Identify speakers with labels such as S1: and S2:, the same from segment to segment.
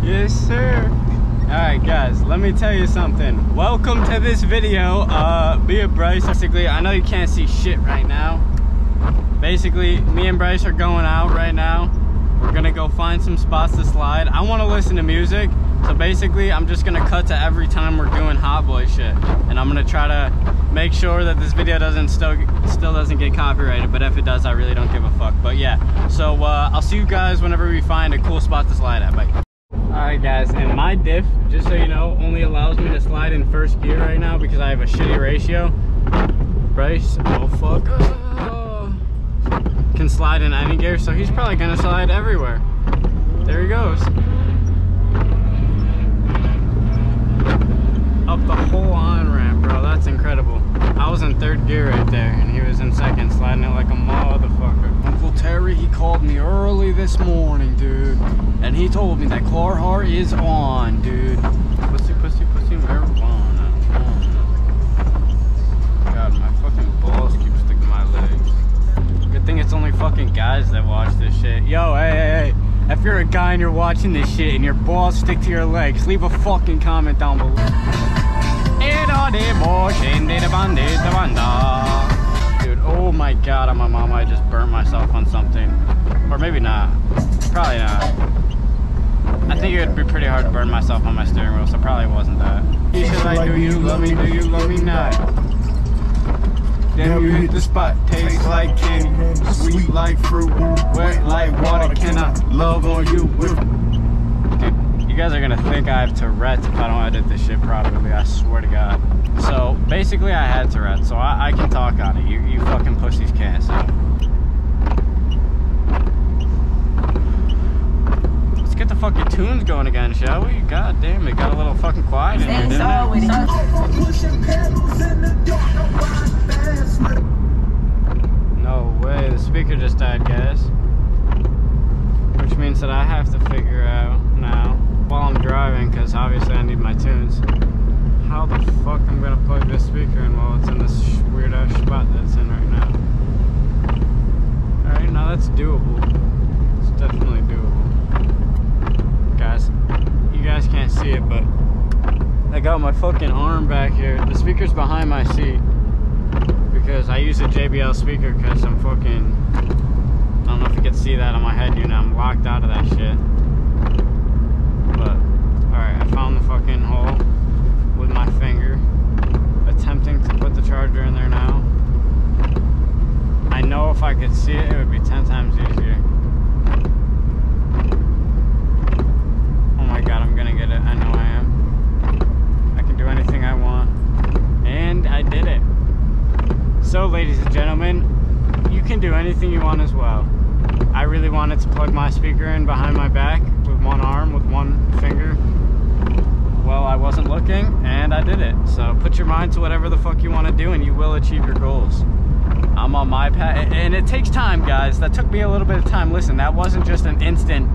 S1: Yes, sir. Alright guys, let me tell you something. Welcome to this video. Me and Bryce, basically, I know you can't see shit right now. Basically, me and Bryce are going out right now. We're gonna go find some spots to slide. I wanna listen to music. So basically, I'm just gonna cut to every time we're doing hot boy shit. And I'm gonna try to make sure that this video still doesn't get copyrighted. But if it does, I really don't give a fuck. But yeah, so I'll see you guys whenever we find a cool spot to slide at. Bye. Alright guys, and my diff, just so you know, only allows me to slide in first gear right now because I have a shitty ratio. Bryce, oh fuck, can slide in any gear, so he's probably gonna slide everywhere. There he goes. Up the whole on-ramp, bro, that's incredible. I was in third gear right there, and he was in second, sliding it like a motherfucker. Uncle Terry, he called me early this morning, dude. And he told me that Carhartt is on, dude. Pussy, pussy, pussy, marijuana. God, my fucking balls keep sticking to my legs. Good thing it's only fucking guys that watch this shit. Yo, hey. If you're a guy and you're watching this shit and your balls stick to your legs, leave a fucking comment down below. Dude, oh my god, on my mom, I just burnt myself on something. Or maybe not. Probably not. I think it would be pretty hard to burn myself on my steering wheel, so probably wasn't that. He said like, do you love me, do you love me not? Then you hit the spot, tastes like candy, sweet like fruit, wet like water, can I love on you? Dude, you guys are gonna think I have Tourette's if I don't edit this shit properly, I swear to God. So, basically I had Tourette's, so I can talk on it, you fucking pussies can't, so. Let's get the fucking tunes going again, shall we? God damn, it got a little fucking quiet in here, didn't it? No way, the speaker just died, guys. Which means that I have to figure out now, while I'm driving, because obviously I need my tunes, how the fuck I'm gonna plug this speaker in while it's in this weird ass spot that's in right now. Alright, now that's doable. It's definitely doable. Guys, you guys can't see it, but I got my fucking arm back here. The speaker's behind my seat because I use a JBL speaker because I'm fucking, I don't know if you can see that on my head unit, I'm locked out of that shit. But, alright, I found the fucking hole with my finger, attempting to put the charger in there now. I know if I could see it, it would be 10 times easier. Oh my god, I'm gonna get it. I know I am. I can do anything I want. And I did it. So, ladies and gentlemen, you can do anything you want as well. I really wanted to plug my speaker in behind my back with one arm, with one finger. Well, I wasn't looking, and I did it. So put your mind to whatever the fuck you want to do, and you will achieve your goals. I'm on my path, and it takes time, guys. That took me a little bit of time. Listen, that wasn't just an instant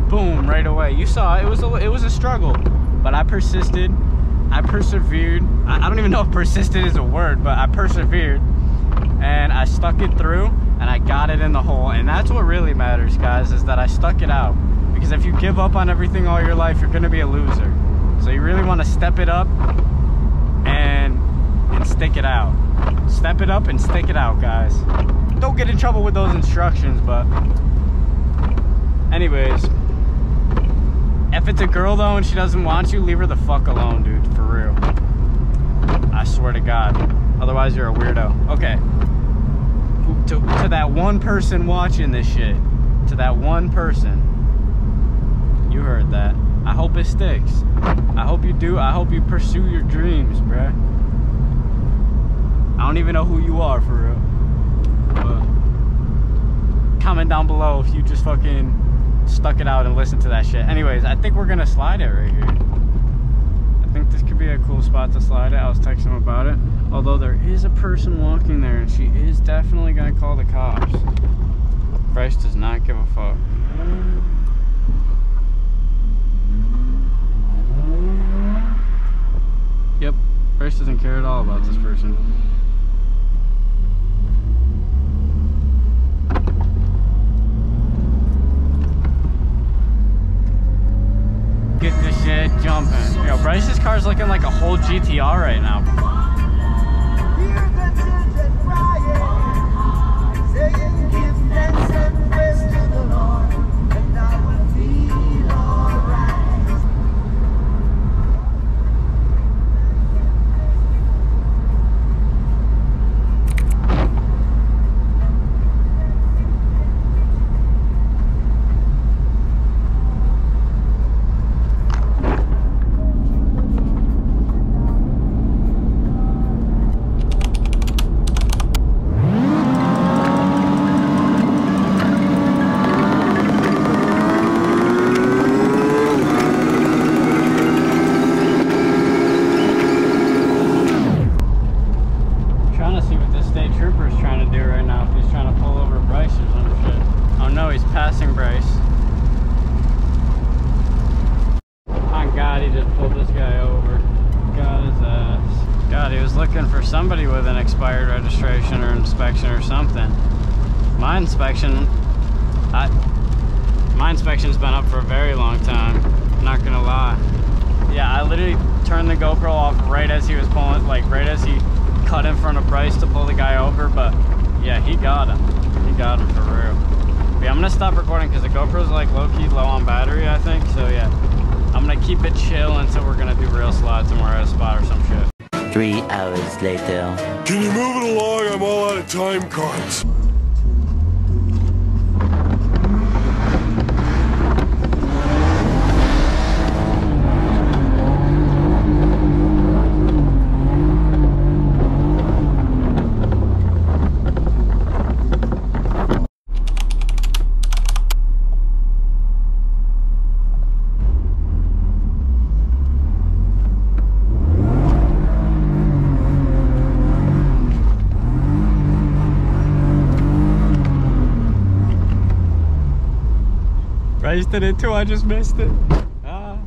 S1: boom right away. You saw it was a struggle, but I persisted. I persevered. I don't even know if persisted is a word, but I persevered, and I stuck it through, and I got it in the hole. And that's what really matters, guys, is that I stuck it out. Because if you give up on everything all your life, you're gonna be a loser. So you really want to step it up and stick it out. Step it up and stick it out, guys. Don't get in trouble with those instructions, but anyways, if it's a girl though and she doesn't want you, leave her the fuck alone, dude, for real. I swear to God. Otherwise you're a weirdo. Okay. To that one person watching this shit, to that one person, you heard that. I hope it sticks. I hope you do. I hope you pursue your dreams, bruh. I don't even know who you are, for real. But comment down below if you just fucking stuck it out and listened to that shit. Anyways, I think we're gonna slide it right here. I think this could be a cool spot to slide it. I was texting him about it. Although there is a person walking there, and she is definitely gonna call the cops. Bryce does not give a fuck. Yep, Bryce doesn't care at all about this person. whole GTR right now. Passing Bryce. Oh God, he just pulled this guy over. Got his ass. God, he was looking for somebody with an expired registration or inspection or something. My inspection's been up for a very long time. I'm not gonna lie. Yeah, I literally turned the GoPro off right as he was pulling, like right as he cut in front of Bryce to pull the guy over. But yeah, he got him. He got him for real. Yeah, I'm gonna stop recording because the GoPro's like low-key low on battery, I think. So yeah, I'm gonna keep it chill until we're gonna do real slides and we're at a spot or some shit.
S2: 3 hours later.
S3: Can you move it along? I'm all out of time cards.
S1: Bryce did it too, I just missed it. Ah.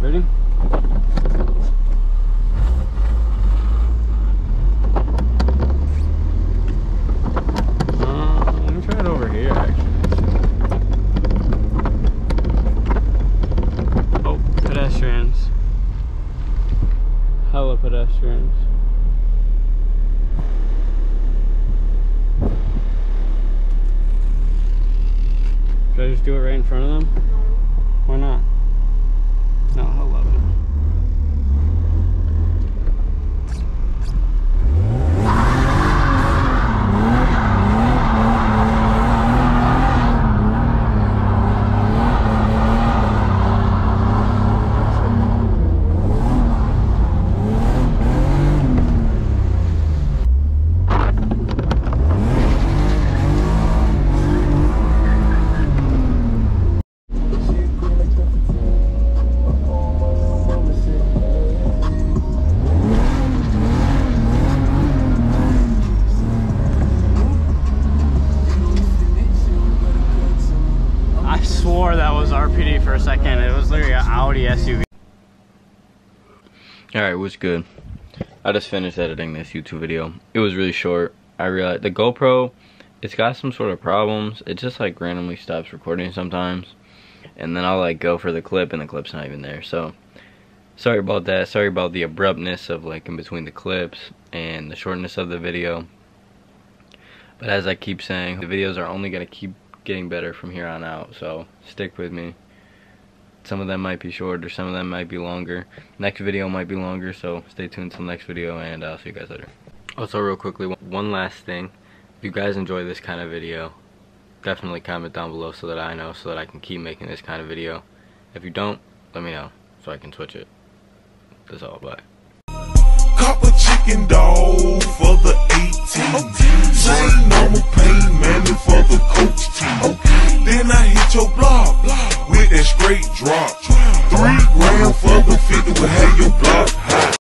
S1: Ready? Let me try it over here actually. Oh, pedestrians. Hella pedestrians. Should I just do it right in front of them? Why not? No, he'll love it. That was RPD for a second. It was literally an Audi SUV.
S4: Alright, what's good? I just finished editing this YouTube video. It was really short. I realized the GoPro, it's got some sort of problems. It just like randomly stops recording sometimes. And then I'll like go for the clip and the clip's not even there. So sorry about that. Sorry about the abruptness of like in between the clips and the shortness of the video. But as I keep saying, the videos are only gonna keep getting better from here on out, so stick with me. Some of them might be shorter, some of them might be longer. Next video might be longer, so stay tuned till next video, and I'll see you guys later. Also, real quickly, one last thing. If you guys enjoy this kind of video, definitely comment down below so that I know, so that I can keep making this kind of video. If you don't, let me know so I can switch it. That's all. Bye.
S3: Cop a chicken dog for the 18.